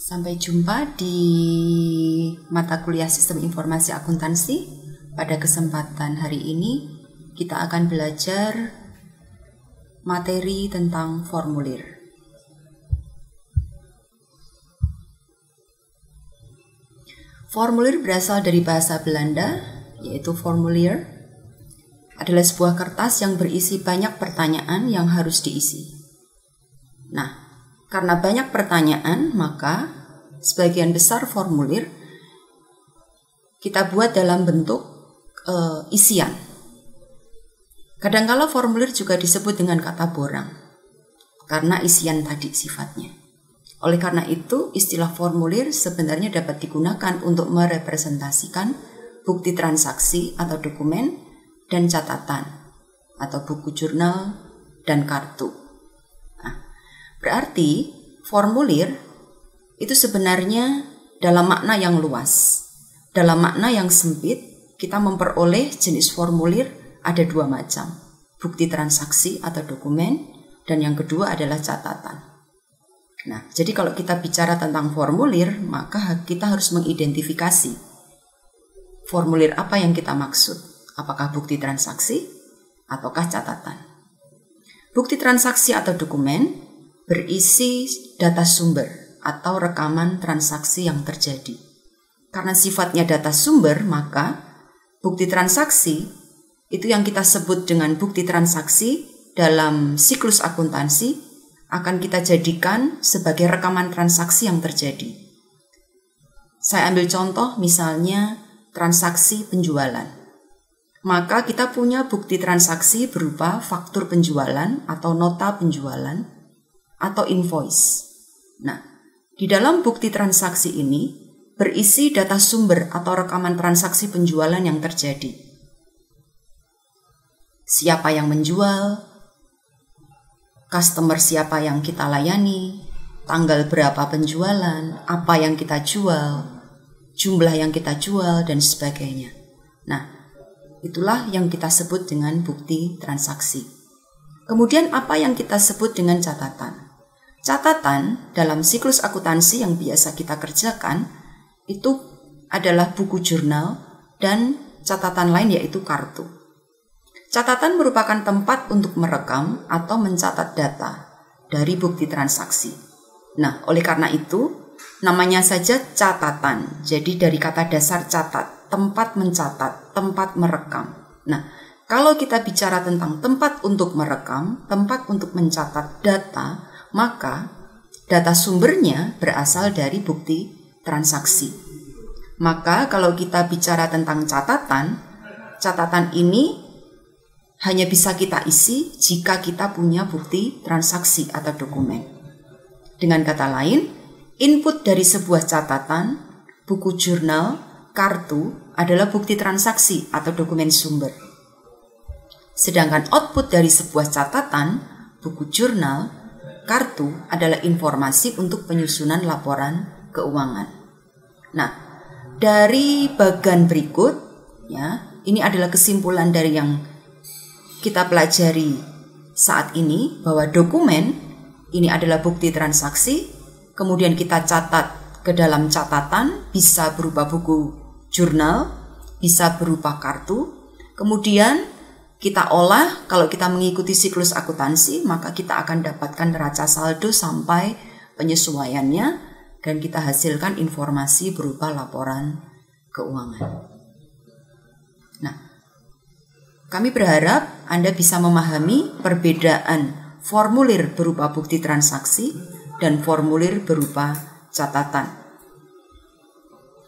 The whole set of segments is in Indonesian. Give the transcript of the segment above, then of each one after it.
Sampai jumpa di mata kuliah Sistem Informasi Akuntansi. Pada kesempatan hari ini kita akan belajar materi tentang formulir. Formulir berasal dari bahasa Belanda, yaitu formulier, adalah sebuah kertas yang berisi banyak pertanyaan yang harus diisi. Nah, karena banyak pertanyaan, maka sebagian besar formulir kita buat dalam bentuk isian. Kadangkala formulir juga disebut dengan kata borang, karena isian tadi sifatnya. Oleh karena itu, istilah formulir sebenarnya dapat digunakan untuk merepresentasikan bukti transaksi atau dokumen dan catatan, atau buku jurnal dan kartu. Berarti formulir itu sebenarnya dalam makna yang luas. Dalam makna yang sempit, kita memperoleh jenis formulir ada dua macam. Bukti transaksi atau dokumen, dan yang kedua adalah catatan. Nah, jadi kalau kita bicara tentang formulir, maka kita harus mengidentifikasi formulir apa yang kita maksud. Apakah bukti transaksi ataukah catatan. Bukti transaksi atau dokumen berisi data sumber atau rekaman transaksi yang terjadi. Karena sifatnya data sumber, maka bukti transaksi itu yang kita sebut dengan bukti transaksi dalam siklus akuntansi akan kita jadikan sebagai rekaman transaksi yang terjadi. Saya ambil contoh misalnya transaksi penjualan. Maka kita punya bukti transaksi berupa faktur penjualan atau nota penjualan atau invoice. Nah, di dalam bukti transaksi ini berisi data sumber atau rekaman transaksi penjualan yang terjadi. Siapa yang menjual, customer siapa yang kita layani, tanggal berapa penjualan, apa yang kita jual, jumlah yang kita jual, dan sebagainya. Nah, itulah yang kita sebut dengan bukti transaksi. Kemudian apa yang kita sebut dengan catatan? Catatan dalam siklus akuntansi yang biasa kita kerjakan itu adalah buku jurnal dan catatan lain yaitu kartu. Catatan merupakan tempat untuk merekam atau mencatat data dari bukti transaksi. Nah, oleh karena itu namanya saja catatan. Jadi dari kata dasar catat, tempat mencatat, tempat merekam. Nah, kalau kita bicara tentang tempat untuk merekam, tempat untuk mencatat data, maka data sumbernya berasal dari bukti transaksi. Maka kalau kita bicara tentang catatan, catatan ini hanya bisa kita isi jika kita punya bukti transaksi atau dokumen. Dengan kata lain, input dari sebuah catatan, buku jurnal, kartu adalah bukti transaksi atau dokumen sumber. Sedangkan output dari sebuah catatan, buku jurnal, kartu adalah informasi untuk penyusunan laporan keuangan. Nah, dari bagian berikut, ya, ini adalah kesimpulan dari yang kita pelajari saat ini, bahwa dokumen ini adalah bukti transaksi, kemudian kita catat ke dalam catatan, bisa berupa buku jurnal, bisa berupa kartu, kemudian kita olah. Kalau kita mengikuti siklus akuntansi, maka kita akan dapatkan neraca saldo sampai penyesuaiannya, dan kita hasilkan informasi berupa laporan keuangan. Nah, kami berharap Anda bisa memahami perbedaan formulir berupa bukti transaksi dan formulir berupa catatan.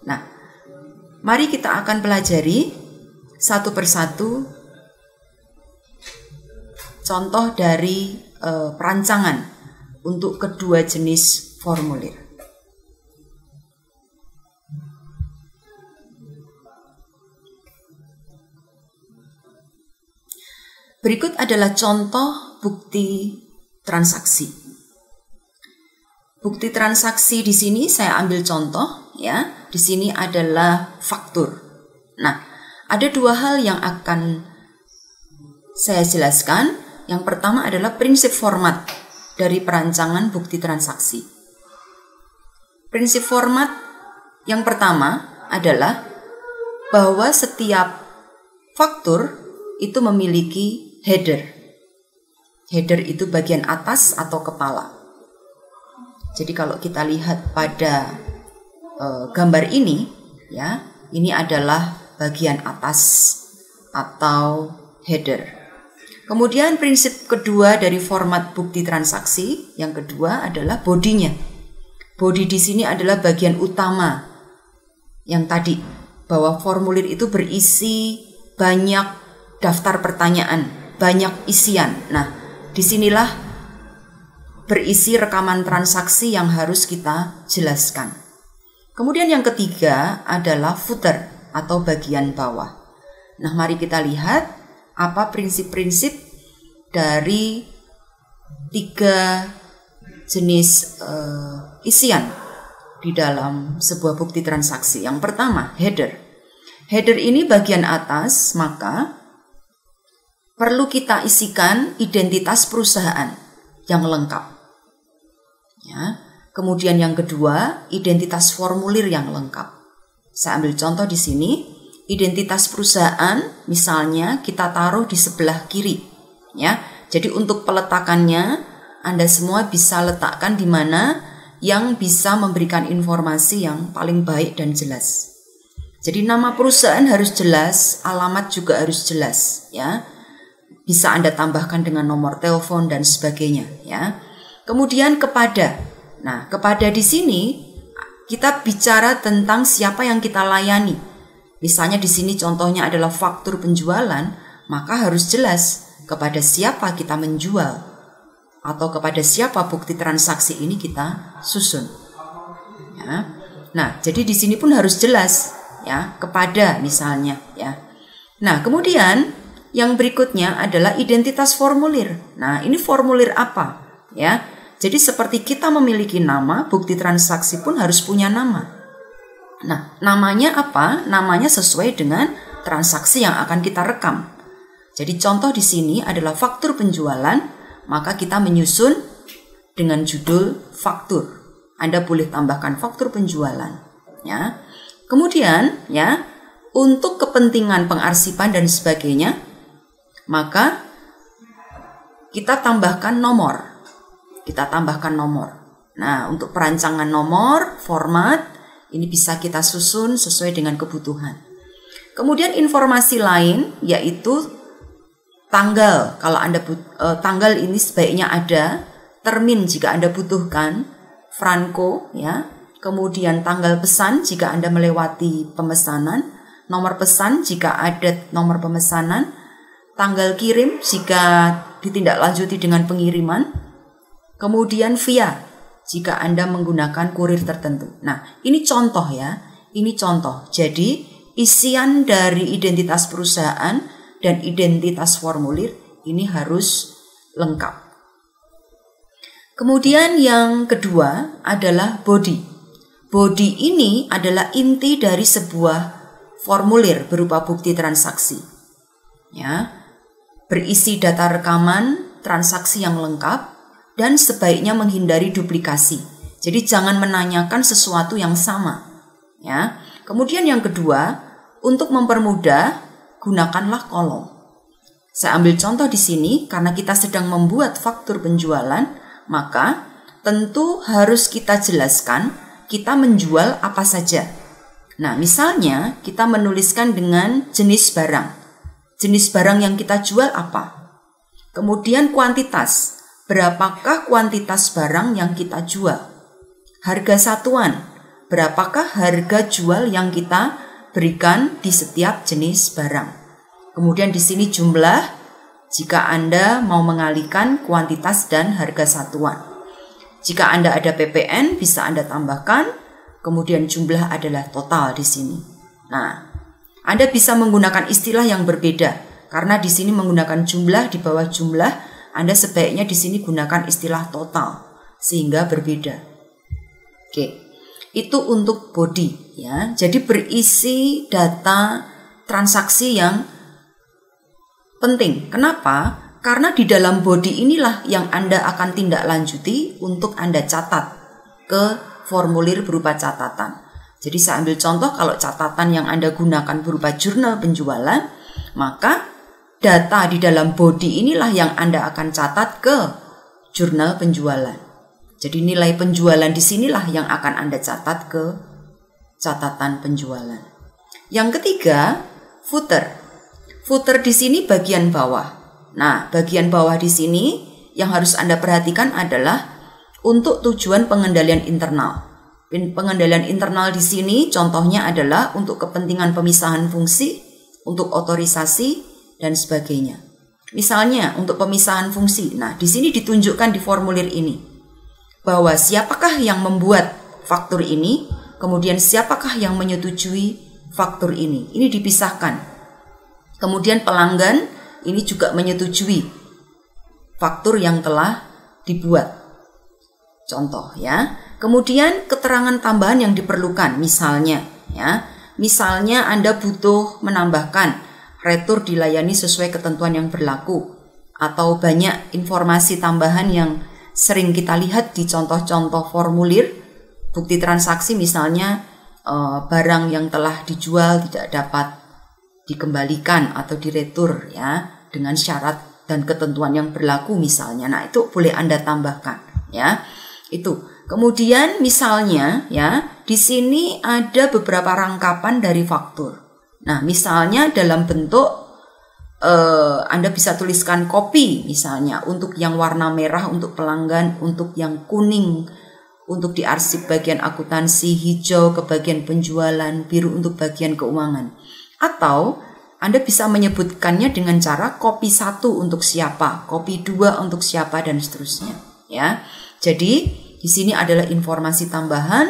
Nah, mari kita akan pelajari satu persatu contoh dari perancangan untuk kedua jenis formulir. Berikut adalah contoh bukti transaksi. Bukti transaksi di sini saya ambil contoh, ya. Di sini adalah faktur. Nah, ada dua hal yang akan saya jelaskan. Yang pertama adalah prinsip format dari perancangan bukti transaksi. Prinsip format yang pertama adalah bahwa setiap faktur itu memiliki header. Header itu bagian atas atau kepala. Jadi kalau kita lihat pada gambar ini, ya, ini adalah bagian atas atau header. Kemudian prinsip kedua dari format bukti transaksi, yang kedua adalah bodinya. Body di sini adalah bagian utama yang tadi, bahwa formulir itu berisi banyak daftar pertanyaan, banyak isian. Nah, disinilah berisi rekaman transaksi yang harus kita jelaskan. Kemudian yang ketiga adalah footer atau bagian bawah. Nah, mari kita lihat apa prinsip-prinsip dari 3 jenis isian di dalam sebuah bukti transaksi. Yang pertama, header. Header ini bagian atas, maka perlu kita isikan identitas perusahaan yang lengkap. Ya. Kemudian yang kedua, identitas formulir yang lengkap. Saya ambil contoh di sini, identitas perusahaan misalnya kita taruh di sebelah kiri. Ya. Jadi untuk peletakannya Anda semua bisa letakkan di mana yang bisa memberikan informasi yang paling baik dan jelas. Jadi nama perusahaan harus jelas, alamat juga harus jelas, ya. Bisa Anda tambahkan dengan nomor telepon dan sebagainya, ya. Kemudian kepada. Nah, kepada di sini kita bicara tentang siapa yang kita layani. Misalnya di sini contohnya adalah faktur penjualan, maka harus jelas kepada siapa kita menjual atau kepada siapa bukti transaksi ini kita susun. Ya. Nah, jadi di sini pun harus jelas, ya, kepada misalnya, ya. Nah, kemudian yang berikutnya adalah identitas formulir. Nah, ini formulir apa, ya? Jadi seperti kita memiliki nama, bukti transaksi pun harus punya nama. Nah, namanya apa? Namanya sesuai dengan transaksi yang akan kita rekam. Jadi contoh di sini adalah faktur penjualan, maka kita menyusun dengan judul faktur. Anda boleh tambahkan faktur penjualan, ya. Kemudian, ya, untuk kepentingan pengarsipan dan sebagainya, maka kita tambahkan nomor. Kita tambahkan nomor. Nah, untuk perancangan nomor, format, ini bisa kita susun sesuai dengan kebutuhan. Kemudian informasi lain yaitu tanggal. Kalau Anda tanggal ini sebaiknya ada, termin jika Anda butuhkan, franco, ya. Kemudian tanggal pesan jika Anda melewati pemesanan, nomor pesan jika ada nomor pemesanan, tanggal kirim jika ditindaklanjuti dengan pengiriman, kemudian via jika Anda menggunakan kurir tertentu. Nah, ini contoh, ya. Ini contoh. Jadi, isian dari identitas perusahaan dan identitas formulir ini harus lengkap. Kemudian yang kedua adalah body. Body ini adalah inti dari sebuah formulir berupa bukti transaksi. Ya, berisi data rekaman transaksi yang lengkap dan sebaiknya menghindari duplikasi. Jadi jangan menanyakan sesuatu yang sama, ya. Kemudian yang kedua, untuk mempermudah gunakanlah kolom. Saya ambil contoh di sini karena kita sedang membuat faktur penjualan, maka tentu harus kita jelaskan kita menjual apa saja. Nah, misalnya kita menuliskan dengan jenis barang. Jenis barang yang kita jual apa? Kemudian kuantitas. Berapakah kuantitas barang yang kita jual? Harga satuan. Berapakah harga jual yang kita berikan di setiap jenis barang? Kemudian di sini jumlah jika Anda mau mengalihkan kuantitas dan harga satuan. Jika Anda ada PPN bisa Anda tambahkan, kemudian jumlah adalah total di sini. Nah, Anda bisa menggunakan istilah yang berbeda karena di sini menggunakan jumlah di bawah jumlah, Anda sebaiknya di sini gunakan istilah total sehingga berbeda. Oke. Itu untuk body, ya. Jadi berisi data transaksi yang penting. Kenapa? Karena di dalam body inilah yang Anda akan tindak lanjuti untuk Anda catat ke formulir berupa catatan. Jadi saya ambil contoh, kalau catatan yang Anda gunakan berupa jurnal penjualan, maka data di dalam body inilah yang Anda akan catat ke jurnal penjualan. Jadi nilai penjualan di sinilah yang akan Anda catat ke catatan penjualan. Yang ketiga, footer. Footer di sini bagian bawah. Nah, bagian bawah di sini yang harus Anda perhatikan adalah untuk tujuan pengendalian internal. Pengendalian internal di sini contohnya adalah untuk kepentingan pemisahan fungsi, untuk otorisasi, dan sebagainya. Misalnya untuk pemisahan fungsi. Nah, di sini ditunjukkan di formulir ini bahwa siapakah yang membuat faktur ini, kemudian siapakah yang menyetujui faktur ini. Ini dipisahkan. Kemudian pelanggan ini juga menyetujui faktur yang telah dibuat. Contoh ya. Kemudian keterangan tambahan yang diperlukan, misalnya Anda butuh menambahkan retur dilayani sesuai ketentuan yang berlaku, atau banyak informasi tambahan yang sering kita lihat di contoh-contoh formulir bukti transaksi, misalnya barang yang telah dijual tidak dapat dikembalikan atau diretur ya dengan syarat dan ketentuan yang berlaku misalnya. Nah, itu boleh Anda tambahkan ya. Itu. Kemudian misalnya ya, di sini ada beberapa rangkapan dari faktur. Nah, misalnya dalam bentuk Anda bisa tuliskan kopi misalnya, untuk yang warna merah untuk pelanggan, untuk yang kuning untuk diarsip bagian akuntansi, hijau ke bagian penjualan, biru untuk bagian keuangan. Atau Anda bisa menyebutkannya dengan cara kopi 1 untuk siapa, kopi 2 untuk siapa, dan seterusnya ya. Jadi di sini adalah informasi tambahan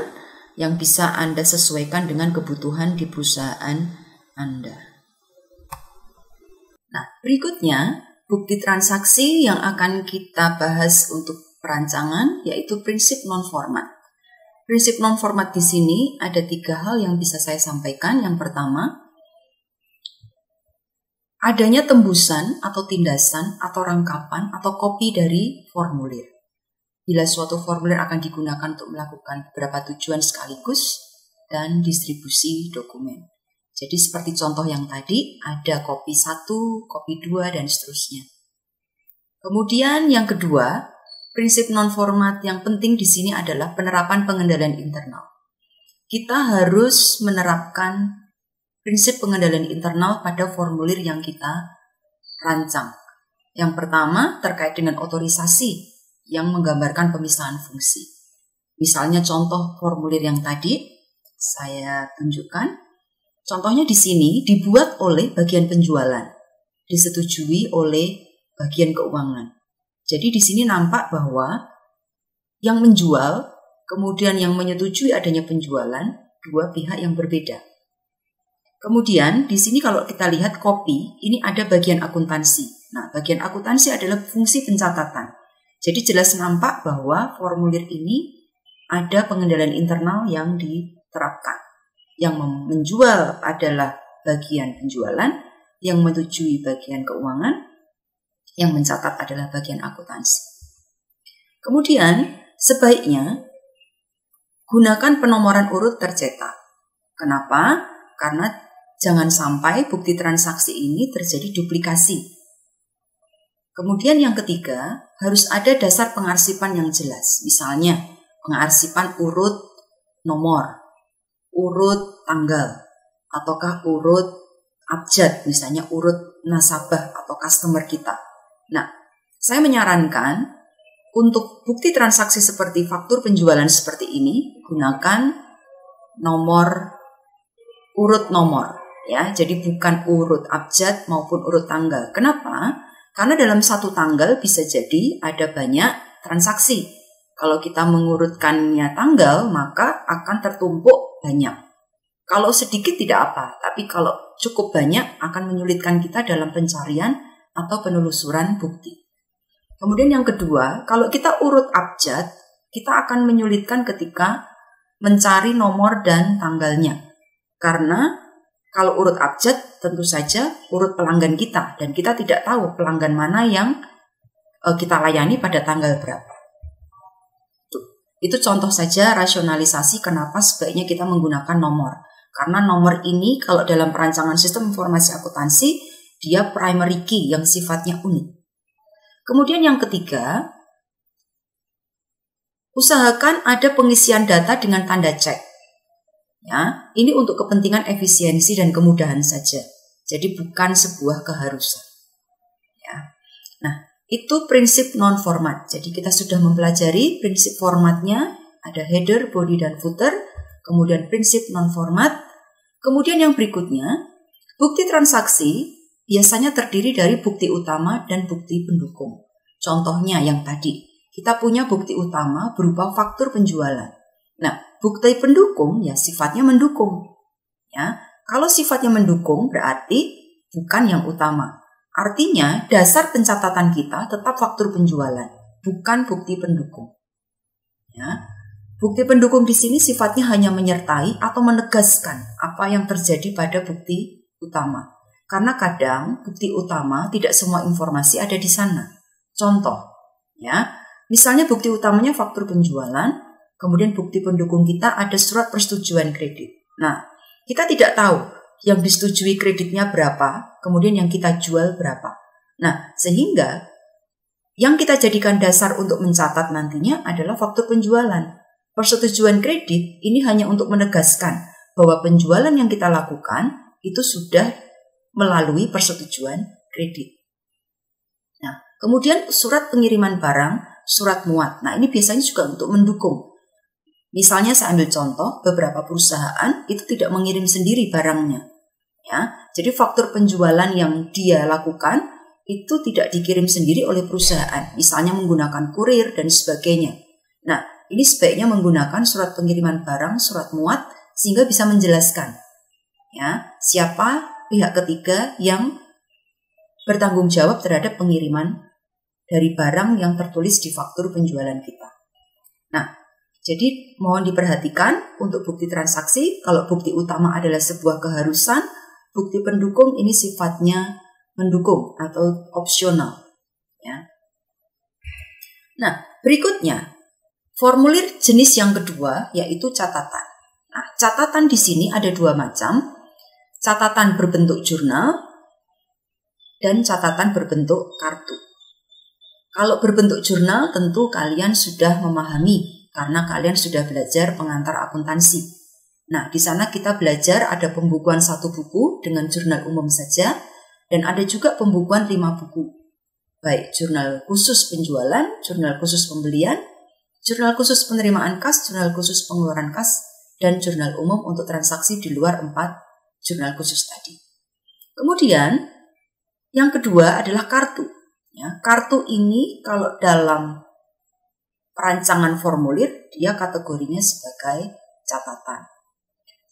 yang bisa Anda sesuaikan dengan kebutuhan di perusahaan Anda. Nah, berikutnya bukti transaksi yang akan kita bahas untuk perancangan yaitu prinsip non-format. Prinsip non-format di sini ada 3 hal yang bisa saya sampaikan. Yang pertama, adanya tembusan atau tindasan atau rangkapan atau kopi dari formulir. Bila suatu formulir akan digunakan untuk melakukan beberapa tujuan sekaligus dan distribusi dokumen. Jadi seperti contoh yang tadi, ada kopi 1, kopi 2, dan seterusnya. Kemudian yang kedua, prinsip non-format yang penting di sini adalah penerapan pengendalian internal. Kita harus menerapkan prinsip pengendalian internal pada formulir yang kita rancang. Yang pertama terkait dengan otorisasi yang menggambarkan pemisahan fungsi. Misalnya contoh formulir yang tadi saya tunjukkan. Contohnya di sini dibuat oleh bagian penjualan, disetujui oleh bagian keuangan. Jadi di sini nampak bahwa yang menjual kemudian yang menyetujui adanya penjualan, dua pihak yang berbeda. Kemudian di sini kalau kita lihat kopi, ini ada bagian akuntansi. Nah, bagian akuntansi adalah fungsi pencatatan. Jadi jelas nampak bahwa formulir ini ada pengendalian internal yang diterapkan. Yang menjual adalah bagian penjualan, yang menyetujui bagian keuangan, yang mencatat adalah bagian akuntansi. Kemudian sebaiknya gunakan penomoran urut tercetak. Kenapa? Karena jangan sampai bukti transaksi ini terjadi duplikasi. Kemudian yang ketiga, harus ada dasar pengarsipan yang jelas. Misalnya, pengarsipan urut nomor, urut tanggal, ataukah urut abjad, misalnya urut nasabah atau customer kita. Nah, saya menyarankan untuk bukti transaksi seperti faktur penjualan seperti ini, gunakan urut nomor. Ya, jadi bukan urut abjad maupun urut tanggal. Kenapa? Karena dalam satu tanggal bisa jadi ada banyak transaksi. Kalau kita mengurutkannya tanggal, maka akan tertumpuk banyak. Kalau sedikit tidak apa, tapi kalau cukup banyak akan menyulitkan kita dalam pencarian atau penelusuran bukti. Kemudian yang kedua, kalau kita urut abjad, kita akan menyulitkan ketika mencari nomor dan tanggalnya. Karena kalau urut abjad tentu saja urut pelanggan kita dan kita tidak tahu pelanggan mana yang kita layani pada tanggal berapa. Itu contoh saja rasionalisasi kenapa sebaiknya kita menggunakan nomor. Karena nomor ini kalau dalam perancangan sistem informasi akuntansi, dia primary key yang sifatnya unik. Kemudian yang ketiga, usahakan ada pengisian data dengan tanda cek. Ya, ini untuk kepentingan efisiensi dan kemudahan saja. Jadi bukan sebuah keharusan. Ya. Nah, itu prinsip non-format. Jadi kita sudah mempelajari prinsip formatnya, ada header, body, dan footer. Kemudian prinsip non-format. Kemudian yang berikutnya, bukti transaksi biasanya terdiri dari bukti utama dan bukti pendukung. Contohnya yang tadi, kita punya bukti utama berupa faktur penjualan. Nah, bukti pendukung ya sifatnya mendukung. Ya, kalau sifatnya mendukung berarti bukan yang utama. Artinya dasar pencatatan kita tetap faktur penjualan, bukan bukti pendukung. Ya, bukti pendukung di sini sifatnya hanya menyertai atau menegaskan apa yang terjadi pada bukti utama. Karena kadang bukti utama tidak semua informasi ada di sana. Contoh, ya, misalnya bukti utamanya faktur penjualan, kemudian bukti pendukung kita ada surat persetujuan kredit. Nah, kita tidak tahu yang disetujui kreditnya berapa, kemudian yang kita jual berapa. Nah, sehingga yang kita jadikan dasar untuk mencatat nantinya adalah faktur penjualan. Persetujuan kredit ini hanya untuk menegaskan bahwa penjualan yang kita lakukan itu sudah melalui persetujuan kredit. Nah, kemudian surat pengiriman barang, surat muat. Nah, ini biasanya juga untuk mendukung. Misalnya saya ambil contoh, beberapa perusahaan itu tidak mengirim sendiri barangnya. Ya, jadi faktur penjualan yang dia lakukan itu tidak dikirim sendiri oleh perusahaan, misalnya menggunakan kurir dan sebagainya. Nah, ini sebaiknya menggunakan surat pengiriman barang, surat muat, sehingga bisa menjelaskan ya siapa pihak ketiga yang bertanggung jawab terhadap pengiriman dari barang yang tertulis di faktur penjualan kita. Nah, jadi mohon diperhatikan untuk bukti transaksi, kalau bukti utama adalah sebuah keharusan, bukti pendukung ini sifatnya mendukung atau opsional. Ya. Nah, berikutnya formulir jenis yang kedua yaitu catatan. Nah, catatan di sini ada dua macam, catatan berbentuk jurnal dan catatan berbentuk kartu. Kalau berbentuk jurnal tentu kalian sudah memahami karena kalian sudah belajar pengantar akuntansi. Nah, di sana kita belajar ada pembukuan 1 buku dengan jurnal umum saja, dan ada juga pembukuan 5 buku. Baik jurnal khusus penjualan, jurnal khusus pembelian, jurnal khusus penerimaan kas, jurnal khusus pengeluaran kas, dan jurnal umum untuk transaksi di luar 4 jurnal khusus tadi. Kemudian, yang kedua adalah kartu. Ya, kartu ini kalau dalam perancangan formulir, dia kategorinya sebagai catatan.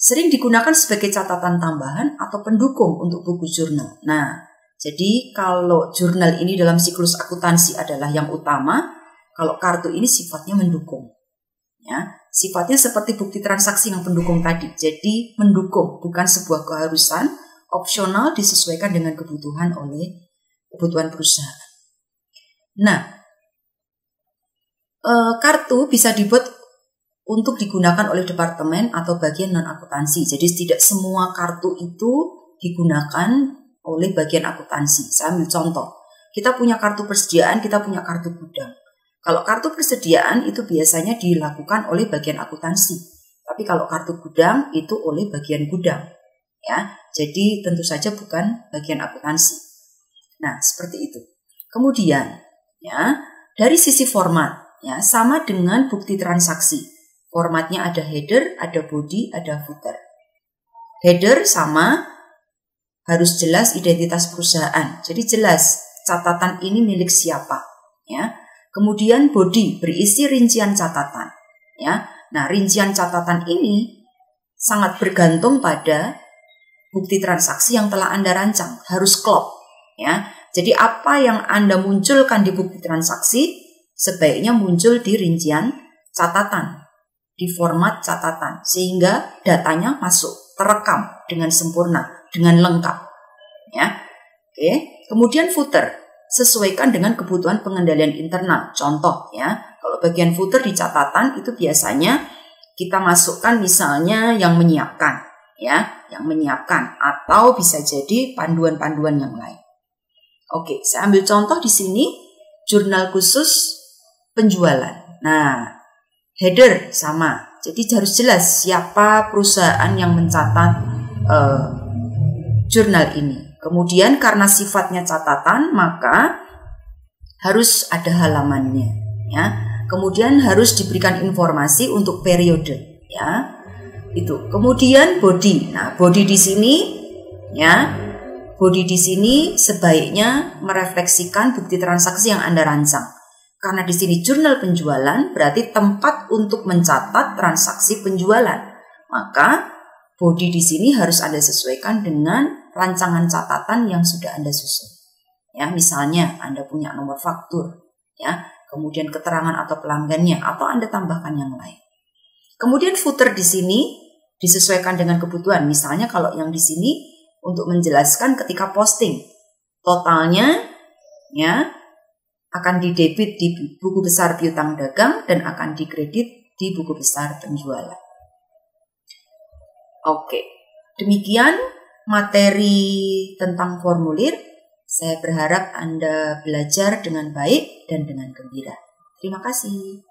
Sering digunakan sebagai catatan tambahan atau pendukung untuk buku jurnal. Nah, jadi kalau jurnal ini dalam siklus akuntansi adalah yang utama, kalau kartu ini sifatnya mendukung. Ya, sifatnya seperti bukti transaksi yang pendukung tadi. Jadi mendukung, bukan sebuah keharusan, opsional disesuaikan dengan kebutuhan perusahaan. Nah, kartu bisa dibuat untuk digunakan oleh departemen atau bagian non-akuntansi. Jadi tidak semua kartu itu digunakan oleh bagian akuntansi. Saya ambil contoh. Kita punya kartu persediaan, kita punya kartu gudang. Kalau kartu persediaan itu biasanya dilakukan oleh bagian akuntansi. Tapi kalau kartu gudang itu oleh bagian gudang. Ya, jadi tentu saja bukan bagian akuntansi. Nah, seperti itu. Kemudian, ya, dari sisi format, ya, sama dengan bukti transaksi. Formatnya ada header, ada body, ada footer. Header sama, harus jelas identitas perusahaan. Jadi jelas catatan ini milik siapa. Ya. Kemudian body berisi rincian catatan. Ya. Nah, rincian catatan ini sangat bergantung pada bukti transaksi yang telah Anda rancang. Harus klop. Ya. Jadi apa yang Anda munculkan di bukti transaksi sebaiknya muncul di rincian catatan, di format catatan, sehingga datanya masuk, terekam dengan sempurna, dengan lengkap. Ya. Oke. Kemudian footer, sesuaikan dengan kebutuhan pengendalian internal. Contoh, ya, kalau Kalau bagian footer di catatan itu biasanya kita masukkan misalnya yang menyiapkan, ya, yang menyiapkan, atau bisa jadi panduan-panduan yang lain. Oke, saya ambil contoh di sini, jurnal khusus penjualan. Nah, header sama, jadi harus jelas siapa perusahaan yang mencatat jurnal ini. Kemudian karena sifatnya catatan, maka harus ada halamannya, ya. Kemudian harus diberikan informasi untuk periode, ya. Itu. Kemudian body. Nah, body di sini, ya. Body di sini sebaiknya merefleksikan bukti transaksi yang Anda rancang. Karena di sini jurnal penjualan berarti tempat untuk mencatat transaksi penjualan. Maka body di sini harus Anda sesuaikan dengan rancangan catatan yang sudah Anda susun. Ya, misalnya Anda punya nomor faktur, ya. Kemudian keterangan atau pelanggannya, atau Anda tambahkan yang lain. Kemudian footer di sini disesuaikan dengan kebutuhan. Misalnya kalau yang di sini untuk menjelaskan ketika posting, totalnya ya akan didebit di buku besar piutang dagang dan akan dikredit di buku besar penjualan. Oke, demikian materi tentang formulir. Saya berharap Anda belajar dengan baik dan dengan gembira. Terima kasih.